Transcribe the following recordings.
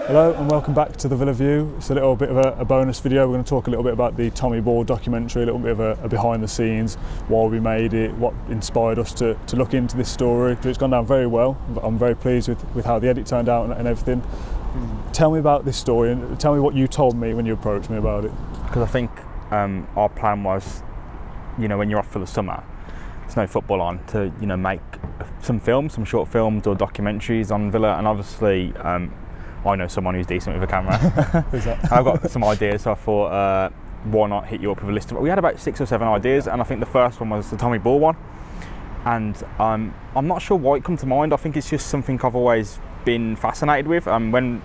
Hello and welcome back to the Villa View. It's a little bit of a bonus video. We're going to talk a little bit about the Tommy Ball documentary, a little bit of a behind the scenes, why we made it, what inspired us to look into this story. It's gone down very well. I'm very pleased with how the edit turned out and everything. Tell me about this story and tell me what you told me when you approached me about it. Because I think our plan was, when you're off for the summer, there's no football on, to make some films, some short films or documentaries on Villa, and obviously I know someone who's decent with a camera. Who's that? I've got some ideas, so I thought why not hit you up with a list of. We had about 6 or 7 ideas, and I think the first one was the Tommy Ball one, and I'm not sure why it come to mind. I think it's just something I've always been fascinated with. When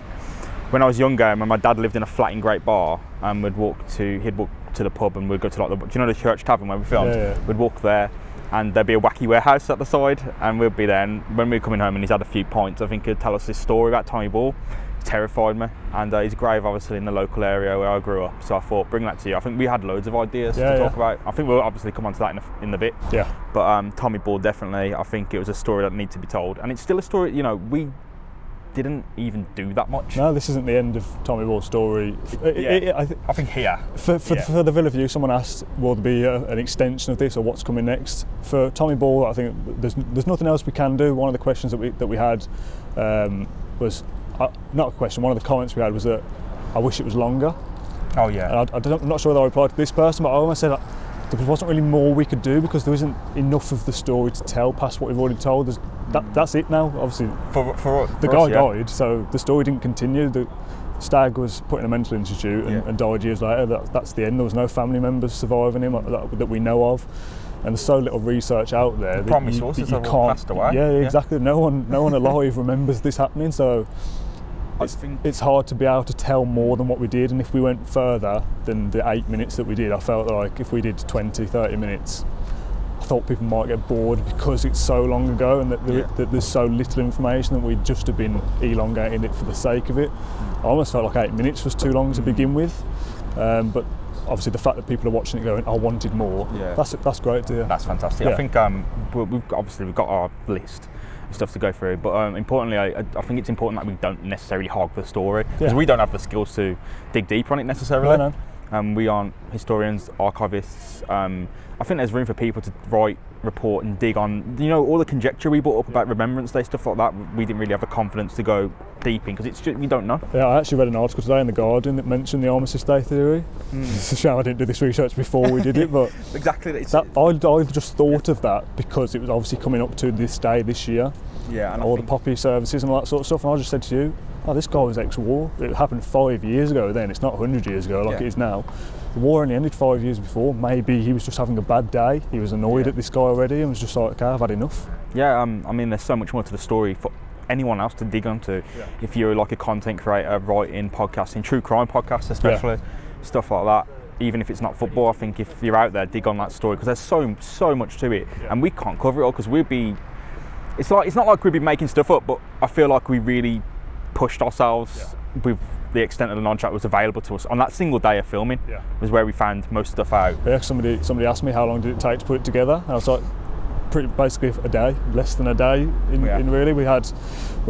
I was younger, and when my dad lived in a flat in Great Bar, and he'd walk to the pub, and we'd go to the church tavern where we filmed. Yeah. We'd walk there, and there'd be a wacky warehouse at the side, and we'd be there. And when we were coming home, and he's had a few pints, I think he'd tell us this story about Tommy Ball. It terrified me, and his grave obviously in the local area where I grew up. So I thought, bring that to you. I think we had loads of ideas to talk about. I think we'll obviously come on to that in the bit. Yeah. But Tommy Ball, definitely. I think it was a story that needed to be told, and it's still a story. We didn't even do that much. No, this isn't the end of Tommy Ball's story. I think here. For the Villa View, someone asked, will there be an extension of this or what's coming next? For Tommy Ball, I think there's nothing else we can do. One of the questions that we had was, not a question, one of the comments we had was that I wish it was longer. Oh yeah. And I'm not sure whether I replied to this person, but I almost said there wasn't really more we could do because there isn't enough of the story to tell past what we've already told. That's it now. Obviously, for the guy died, so the story didn't continue. The stag was put in a mental institute and died years later. That's the end. There was no family members surviving him that we know of, and there's so little research out there. The primary sources have all passed away. Yeah, exactly. No one alive remembers this happening. So it's hard to be able to tell more than what we did, and if we went further than the 8 minutes that we did, I felt like if we did 20-30 minutes, I thought people might get bored because it's so long ago and that there's so little information that we'd just have been elongating it for the sake of it. I almost felt like 8 minutes was too long to begin with, but obviously the fact that people are watching it going, I wanted more, that's great to hear. That's fantastic. I think we've got our list of stuff to go through, but importantly, I think it's important that we don't necessarily hog the story, because we don't have the skills to dig deeper on it necessarily. No. We aren't historians, archivists. I think there's room for people to write, report and dig on, all the conjecture we brought up about Remembrance Day, stuff like that. We didn't really have the confidence to go deep in because it's just, we don't know. Yeah, I actually read an article today in The Guardian that mentioned the Armistice Day theory. It's a shame I didn't do this research before we did it, but exactly. I just thought of that because it was obviously coming up to this day this year. Yeah, and all the poppy services and all that sort of stuff, and I just said to you, oh, this guy was ex-war. It happened 5 years ago then, it's not 100 years ago like it is now. The war only ended 5 years before. Maybe he was just having a bad day, he was annoyed at this guy already and was just like, okay, I've had enough. Yeah, I mean, there's so much more to the story for anyone else to dig onto. If you're like a content creator, writing, podcasting, true crime podcasts especially, stuff like that. Even if it's not football, I think if you're out there, dig on that story, because there's so much to it, and we can't cover it all because we'd be. It's not like we'd be making stuff up, but I feel like we really pushed ourselves with the extent of the non-track was available to us on that single day of filming. Was where we found most stuff out. Yeah, somebody asked me how long did it take to put it together, and I was like, basically a day, less than a day. In really, we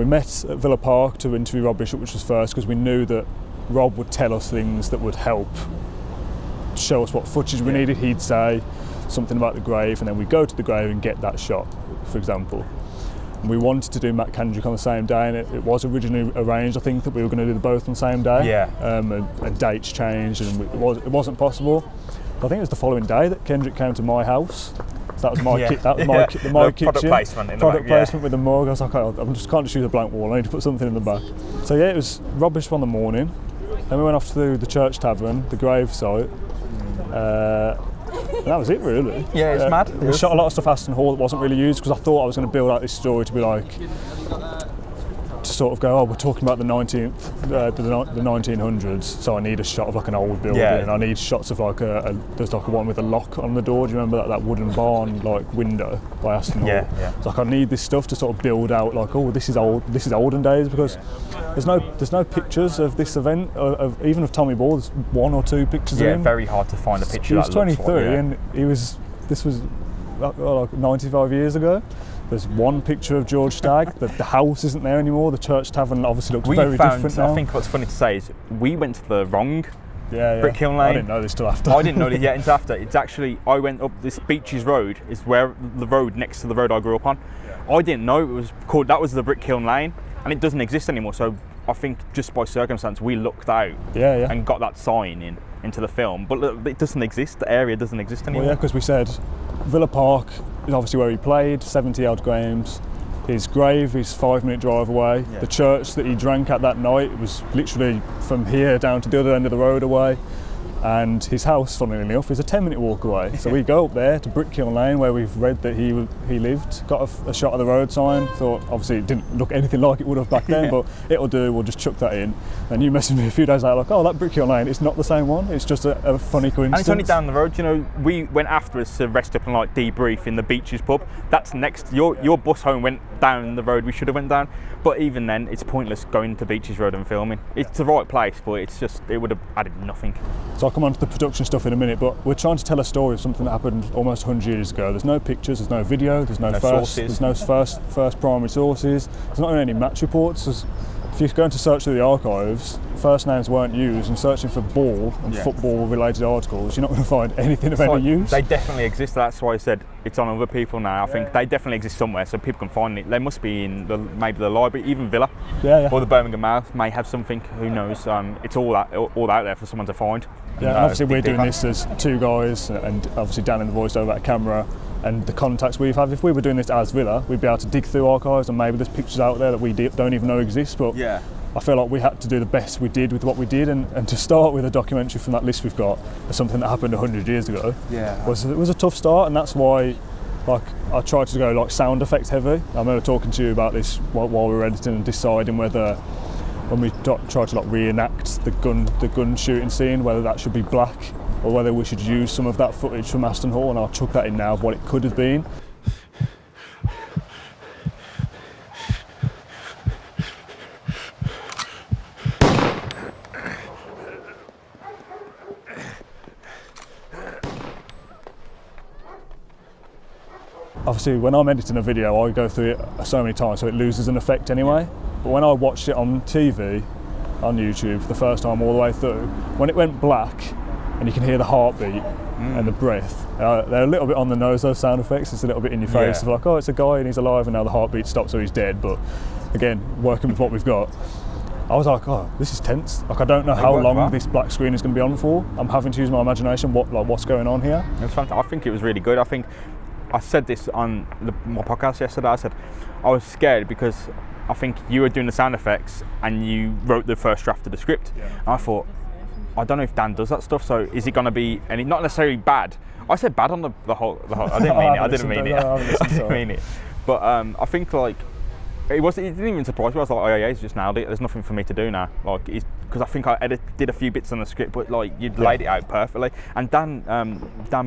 met at Villa Park to interview Rob Bishop, which was first because we knew that Rob would tell us things that would help show us what footage we needed. He'd say something about the grave, and then we'd go to the grave and get that shot, for example. And we wanted to do Matt Kendrick on the same day, and it was originally arranged, I think, that we were going to do them both on the same day. And dates changed, and it wasn't possible. I think it was the following day that Kendrick came to my house. So that was my my kitchen. Product placement in the back, placement with the mug. I was like, I can't just use a blank wall. I need to put something in the back. So yeah, it was rubbish on the morning. Then we went off to the church tavern, the grave site. And that was it, really. Yeah, it's mad. We shot a lot of stuff at Aston that wasn't really used because I thought I was going to build out this story to be like, to sort of go, oh, we're talking about the 1900s, so I need a shot of like an old building, and I need shots of like there's like a one with a lock on the door. Do you remember that wooden barn like window by Aston Hall? It's like I need this stuff to sort of build out like, oh, this is olden days, because there's no pictures of this event even of Tommy Ball. There's 1 or 2 pictures of him. Very hard to find a picture. He was 23 and this was like 95 years ago. There's one picture of George Stagg. The house isn't there anymore. The church tavern obviously looks very different now. I think what's funny to say is we went to the wrong Brick Hill Lane. I didn't know this till after. I didn't know this yet until after. It's actually, I went up this Beaches Road, is where the road next to the road I grew up on. Yeah. I didn't know it was called, that was the Brick Hill Lane, and it doesn't exist anymore. So I think just by circumstance we looked out and got that sign into the film, but it doesn't exist. The area doesn't exist anymore. Well, yeah, because we said Villa Park is obviously where he played, 70 odd games. His grave is 5-minute drive away. Yeah. The church that he drank at that night was literally from here down to the other end of the road away. And his house, funnily enough, is a 10-minute walk away. So we go up there to Brick Hill Lane, where we've read that he lived, got a shot of the road sign, thought obviously it didn't look anything like it would have back then, but it'll do, we'll just chuck that in. And you messaged me a few days later like, oh, that Brick Hill Lane, it's not the same one, it's just a funny coincidence. And it's only down the road, you know, we went afterwards to rest up and like debrief in the Beaches pub. That's next, your bus home went down the road we should have went down. But even then, it's pointless going to Beaches Road and filming. It's the right place, but it's just, it would have added nothing. So I'll come on to the production stuff in a minute, but we're trying to tell a story of something that happened almost 100 years ago. There's no pictures, there's no video, there's no sources. There's no first primary sources. There's not any match reports. If you're going to search through the archives, first names weren't used, and searching for ball and football related articles, you're not going to find anything of any use. They definitely exist. That's why I said it's on other people now. I think they definitely exist somewhere, so people can find it. They must be in maybe the library, even Villa, or the Birmingham Mail may have something. Who knows? It's all out there for someone to find. Yeah, and obviously we're doing this as two guys, and obviously Dan in the voiceover at camera, and the contacts we've had. If we were doing this as Villa, we'd be able to dig through archives, and maybe there's pictures out there that we don't even know exist. But I feel like we had to do the best we did with what we did, and to start with a documentary from that list we've got as something that happened 100 years ago was a tough start, and that's why like I tried to go like sound effects heavy. I remember talking to you about this while we were editing and deciding whether, when we tried to like reenact the gun shooting scene, whether that should be black or whether we should use some of that footage from Aston Hall, and I'll chuck that in now of what it could have been. Obviously when I'm editing a video I go through it so many times so it loses an effect anyway, but when I watched it on TV, on YouTube, the first time all the way through, when it went black and you can hear the heartbeat and the breath, they're a little bit on the nose, those sound effects. It's a little bit in your face of like, oh, it's a guy and he's alive and now the heartbeat stops so he's dead. But again, working with what we've got, I was like, oh, this is tense. Like I don't know how long this black screen is going to be on for. I'm having to use my imagination, what's going on here. It's fantastic. I think it was really good. I think I said this on my podcast yesterday. I said I was scared because I think you were doing the sound effects and you wrote the first draft of the script. And I thought, I don't know if Dan does that stuff, so is it going to be any, not necessarily bad. I said bad on the whole I didn't mean it. I didn't mean it. But I think like it didn't even surprise me. I was like, oh yeah, he's just nailed it. There's nothing for me to do now. Like, because I think I did a few bits on the script, but like you'd laid it out perfectly. And Dan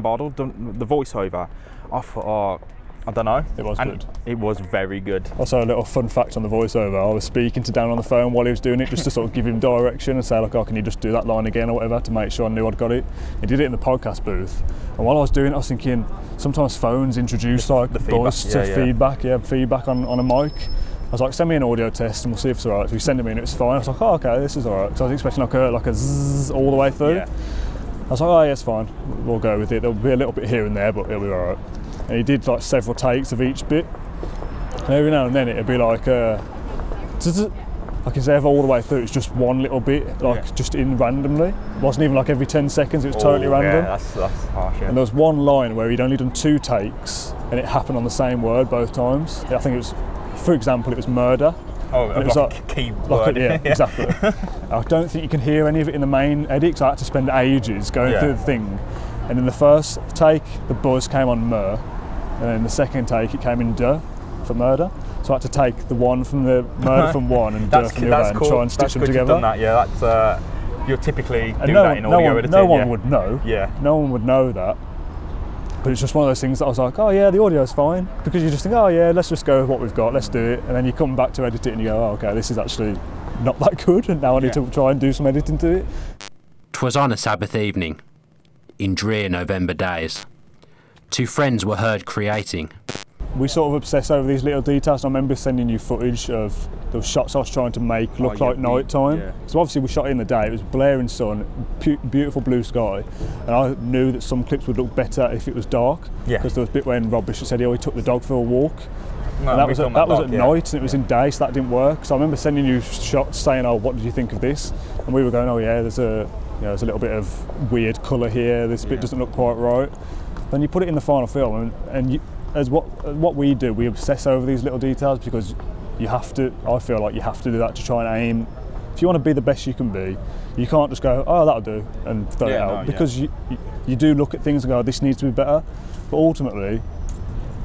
Bardell done the voiceover. I thought, oh, I don't know. It was good. It was very good. Also, a little fun fact on the voiceover, I was speaking to Dan on the phone while he was doing it, just to sort of give him direction and say like, oh, can you just do that line again or whatever, to make sure I knew I'd got it. He did it in the podcast booth, and while I was doing it I was thinking, sometimes phones introduce like the buzz to feedback on a mic. I was like, send me an audio test and we'll see if it's alright. So he sent it me and it was fine. I was like, oh okay, this is alright. So I was expecting like a zzz all the way through. I was like, oh yeah, it's fine, we'll go with it. There'll be a little bit here and there, but it'll be alright. And he did like several takes of each bit, and every now and then it'd be like like instead of all the way through, it's just one little bit, like just in randomly. It wasn't even like every 10 seconds, it was totally random. Yeah, that's harsh. And there was one line where he'd only done 2 takes and it happened on the same word both times. I think it was, for example, it was murder. Oh, it was like a key word. Yeah, exactly. I don't think you can hear any of it in the main edit, because I had to spend ages going through the thing. And in the first take, the buzz came on mur, and then the second take, it came in duh for murder. So I had to take the one from the murder from one and duh from the other and try and stitch them together. You've done that, yeah. That's you'll typically do that in audio editing. No one would know. Yeah. No one would know that. But it's just one of those things that I was like, oh yeah, the audio's fine, because you just think, oh yeah, let's just go with what we've got, let's do it, and then you come back to edit it and you go, oh okay, this is actually not that good, and now I need to try and do some editing to it. 'Twas on a Sabbath evening, in drear November days, 2 friends were heard creating, we sort of obsess over these little details. I remember sending you footage of those shots I was trying to make look like night time. Yeah. So obviously we shot it in the day, it was blaring sun, beautiful blue sky, and I knew that some clips would look better if it was dark, because there was a bit when Rob Bishop said he took the dog for a walk. No, and that was at night, and it was in day, so that didn't work. So I remember sending you shots saying, oh, what did you think of this? And we were going, oh yeah, there's a little bit of weird colour here, this bit doesn't look quite right. Then you put it in the final film, and you, as what we do, we obsess over these little details, because you have to, I feel like you have to do that to try and aim. If you want to be the best you can be, you can't just go, oh, that'll do, and throw it out, because you do look at things and go, oh, this needs to be better. But ultimately,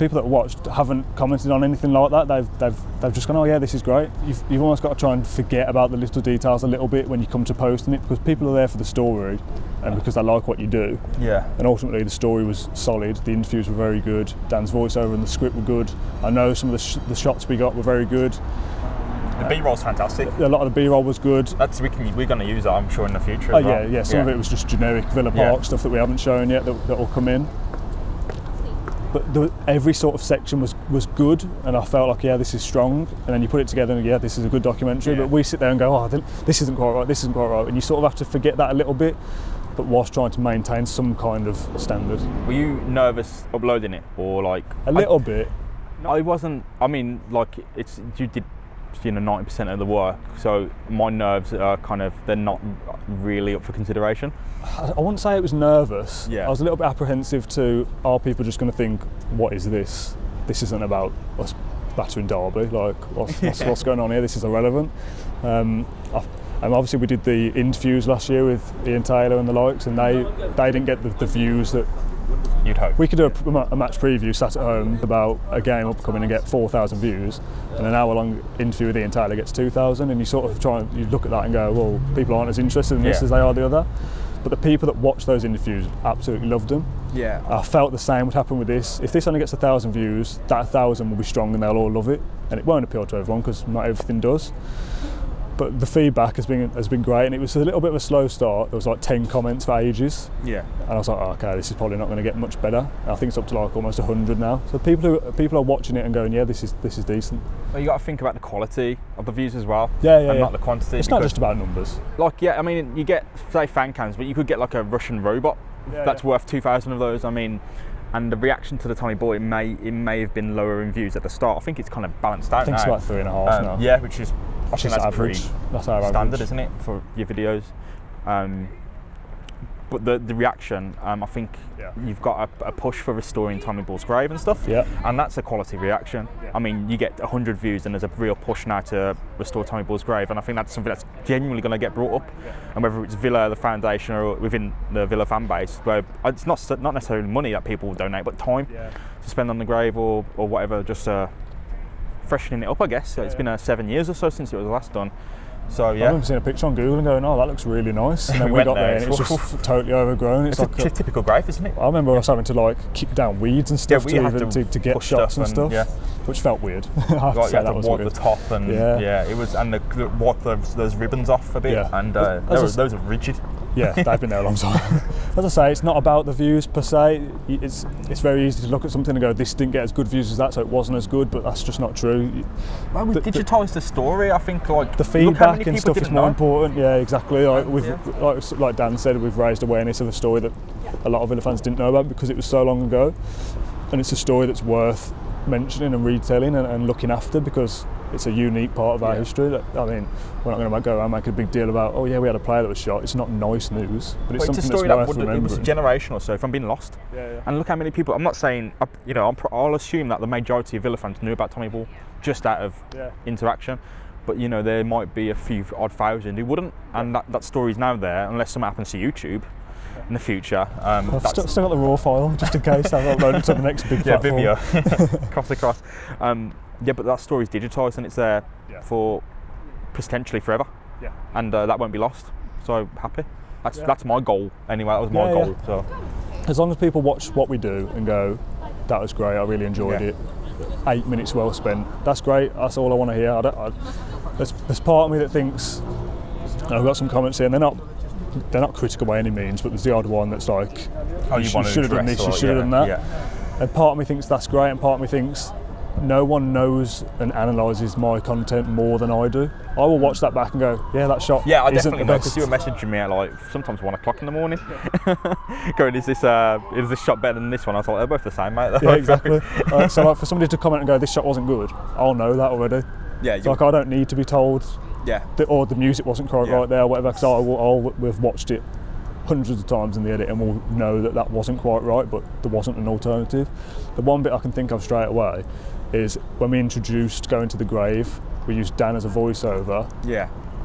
people that watched haven't commented on anything like that. They've just gone, oh yeah, this is great. You've almost got to try and forget about the little details a little bit when you come to posting it, because people are there for the story and because they like what you do. Yeah. And ultimately the story was solid. The interviews were very good. Dan's voiceover and the script were good. I know some of the shots we got were very good. The B-roll's fantastic. A lot of the B-roll was good. We're going to use that, I'm sure, in the future as well. Yeah. Some of it was just generic Villa Park stuff that we haven't shown yet that will come in. But every sort of section was good, and I felt like, yeah, this is strong. And then you put it together and, yeah, this is a good documentary. But we sit there and go, oh, this isn't quite right, this isn't quite right. And you sort of have to forget that a little bit, but whilst trying to maintain some kind of standard. Were you nervous uploading it, or like? A little bit. I wasn't, I mean, like, you did 90% of the work, so my nerves are they're not really up for consideration. I wouldn't say it was nervous. I was a little bit apprehensive to, are people just going to think, what is this? This isn't about us battering Derby, like what's going on here, this is irrelevant. And obviously we did the interviews last year with Ian Taylor and the likes, and they didn't get the views that you'd hope. We could do a match preview sat at home about a game upcoming and get 4,000 views, and an hour-long interview with Ian Taylor gets 2,000, and you sort of you look at that and go, well, people aren't as interested in this as they are the other. But the people that watch those interviews absolutely loved them. Yeah. I felt the same would happen with this. If this only gets 1,000 views, that 1,000 will be strong and they'll all love it, and it won't appeal to everyone because not everything does. But the feedback has been great, and it was a little bit of a slow start. There was like 10 comments for ages. Yeah. And I was like, oh, okay, this is probably not going to get much better. And I think it's up to like almost 100 now. So people are watching it and going, yeah, this is decent. Well, you got to think about the quality of the views as well. And not the quantity. It's not just about numbers. Like, I mean, you get, say, fan cams, but you could get like a Russian robot that's worth 2,000 of those. I mean, and the reaction to the Tommy Boy, it may have been lower in views at the start. I think it's kind of balanced out now. I think it's like 3.5 now. Yeah, which is, I think that's average. That's our standard, average, isn't it, for your videos? But the reaction, I think you've got a push for restoring Tommy Ball's grave and stuff, and that's a quality reaction. I mean, you get 100 views and there's a real push now to restore Tommy Ball's grave, and I think that's something that's genuinely going to get brought up, and whether it's Villa, the foundation, or within the Villa fan base, where it's not necessarily money that people will donate, but time to spend on the grave or whatever, just freshening it up, I guess. It's been 7 years or so since it was last done. So I remember seeing a picture on Google and going, oh, that looks really nice. And then we got there and it's just totally overgrown. It's like a typical grave, isn't it? I remember us having to like kick down weeds and stuff to get shots and stuff, which felt weird. I have to say that was wipe weird. The top and it was, and wipe those ribbons off a bit, and those are rigid. Yeah, they've been there a long time. As I say, it's not about the views per se. It's very easy to look at something and go, this didn't get as good views as that, so it wasn't as good, but that's just not true. Well, we digitised the story, I think, like the feedback and stuff is more important. Yeah, exactly. Like Dan said, we've raised awareness of a story that a lot of Villa fans didn't know about because it was so long ago, and it's a story that's worth mentioning and retelling and looking after, because it's a unique part of our history. I mean, we're not going to go around and make a big deal about, oh yeah, we had a player that was shot. It's not nice news, but it's something that's worth remembering. It was a generation or so from being lost. And look how many people, I'm not saying, I'll assume that the majority of Villa fans knew about Tommy Ball just out of interaction, but there might be a few odd thousand who wouldn't, and that story's now there, unless something happens to YouTube in the future. I've still got the raw file, just in case I've uploaded to the next big platform. Vimeo, across. Yeah, but that story's digitised and it's there for potentially forever. Yeah. And that won't be lost. So happy. That's my goal anyway. That was my goal. So as long as people watch what we do and go, that was great, I really enjoyed it. 8 minutes well spent. That's great. That's all I want to hear. There's part of me that thinks, I've got some comments here, and they're not critical by any means, but there's the odd one that's like, you should have done this, you should have done that. And part of me thinks that's great, and part of me thinks no one knows and analyses my content more than I do. I will watch that back and go, yeah, that shot yeah, I isn't definitely the know, best. because you were messaging me at like sometimes 1 o'clock in the morning, going, is this shot better than this one? I thought they're both the same, mate. Yeah, exactly. So like, for somebody to comment and go, this shot wasn't good, I'll know that already. Yeah, it's like I don't need to be told, yeah, or the music wasn't quite right there, or whatever, because we've watched it hundreds of times in the edit and we'll know that that wasn't quite right, but there wasn't an alternative. The one bit I can think of straight away is when we introduced Going to the Grave, we used Dan as a voiceover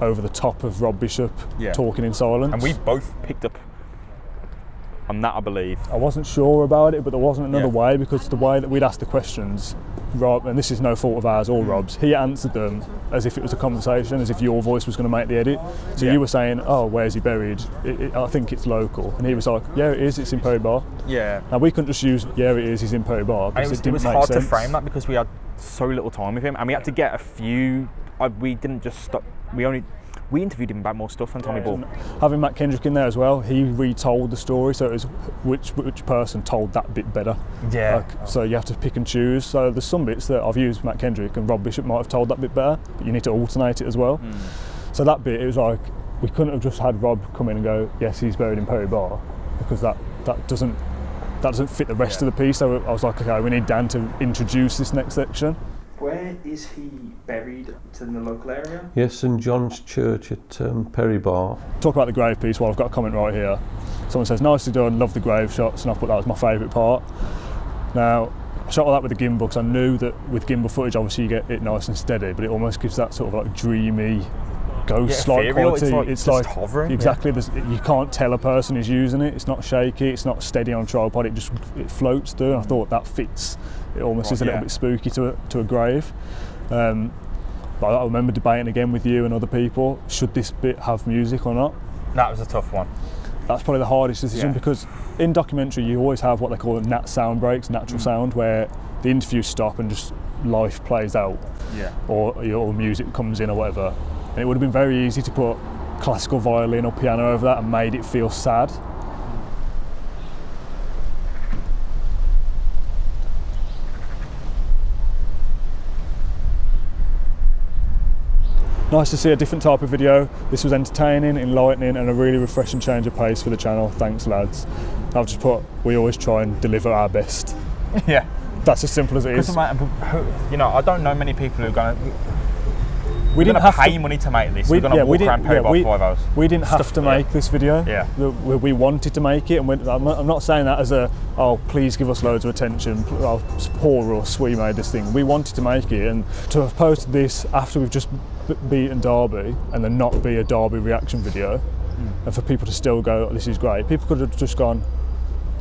over the top of Rob Bishop talking in silence. And we both picked up on that, I believe. I wasn't sure about it, but there wasn't another way, because the way that we'd asked the questions, Rob, and this is no fault of ours or Rob's, he answered them as if it was a conversation, as if your voice was going to make the edit. So you were saying, oh, where's he buried? I think it's local. And he was like, yeah, it is, it's in Perry Bar. Yeah. Now we couldn't just use, yeah, it is, he's in Perry Bar, because it didn't make sense. It was hard to frame that because we had so little time with him, and we had to get a few, we didn't just stop, we interviewed him about more stuff than Tommy Ball. Having Matt Kendrick in there as well, he retold the story, so it was which person told that bit better. Yeah. So you have to pick and choose. So there's some bits that I've used Matt Kendrick and Rob Bishop might have told that bit better, but you need to alternate it as well. So that bit, it was like, we couldn't have just had Rob come in and go, yes, he's buried in Perry Bar, because that doesn't fit the rest of the piece. So I was like, okay, we need Dan to introduce this next section. Where is he buried? It's in the local area? Yes, St John's Church at Perry Bar. Talk about the grave piece. Well, I've got a comment right here. Someone says, nicely done, love the grave shots, and I put that as my favourite part. Now, I shot all that with the gimbal because I knew that with gimbal footage, obviously you get it nice and steady, but it almost gives that sort of like dreamy, ghost-like quality. It's like hovering. Exactly. You can't tell a person is using it. It's not shaky. It's not steady on a tripod. It floats through. And I thought that fits. It almost is a little bit spooky to a grave. But I remember debating again with you and other people, should this bit have music or not? That was a tough one. That's probably the hardest decision, because in documentary you always have what they call nat sound breaks, natural sound, where the interviews stop and just life plays out, or your music comes in or whatever. And it would have been very easy to put classical violin or piano over that and made it feel sad. Nice to see a different type of video. This was entertaining, enlightening, and a really refreshing change of pace for the channel. Thanks, lads. I've just put, we always try and deliver our best. Yeah. That's as simple as it is. You know, I don't know many people who are going to... We didn't have to pay money to make this. We're going to walk around Perry Bar for 5 hours. We didn't have to make this video. Yeah. We wanted to make it, and I'm not saying that as a, oh, please give us loads of attention, oh, poor us, we made this thing. We wanted to make it, and to have posted this after we've just beaten Derby, and then not be a Derby reaction video, and for people to still go, oh, this is great. People could have just gone,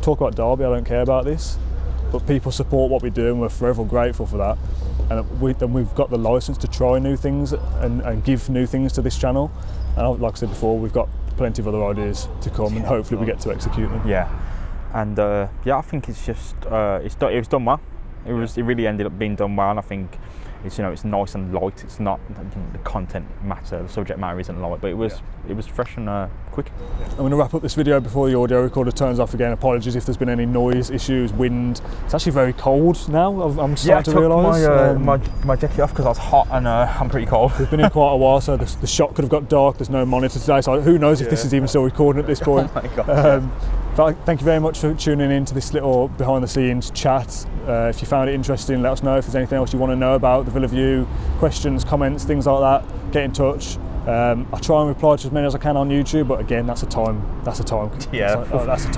talk about Derby, I don't care about this. But people support what we do, and we're forever grateful for that. And we've got the license to try new things and give new things to this channel. And like I said before, we've got plenty of other ideas to come, and hopefully we get to execute them. Yeah, and I think it's just it was done well. It really ended up being done well, and I think it's it's nice and light. It's not the content matter, the subject matter isn't light, but it was fresh and quick. I'm going to wrap up this video before the audio recorder turns off again. Apologies if there's been any noise issues, wind. It's actually very cold now. I'm starting to realise. My jacket off because I was hot and I'm pretty cold. We've been in quite a while, so the shot could have got dark. There's no monitor today, so who knows if this is even still recording at this point. Oh my God. Thank you very much for tuning in to this little behind the scenes chat. If you found it interesting, let us know. If there's anything else you want to know about the Villa View, questions, comments, things like that, get in touch. I try and reply to as many as I can on YouTube, but again, that's a time. Yeah, that's a time.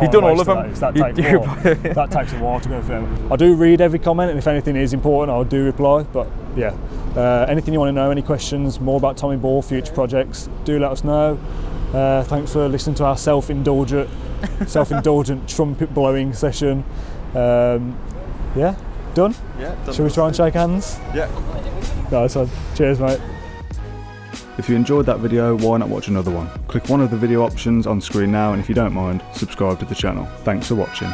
You've done all of them. That takes a while to go through. I do read every comment, and if anything is important, I do reply. But yeah, anything you want to know, any questions, more about Tommy Ball, future projects, do let us know. Thanks for listening to our self-indulgent trumpet blowing session. Yeah, done? Yeah, done. Shall we try and shake hands? Yeah. Nice one. Cheers, mate. If you enjoyed that video, why not watch another one? Click one of the video options on screen now, and if you don't mind, subscribe to the channel. Thanks for watching.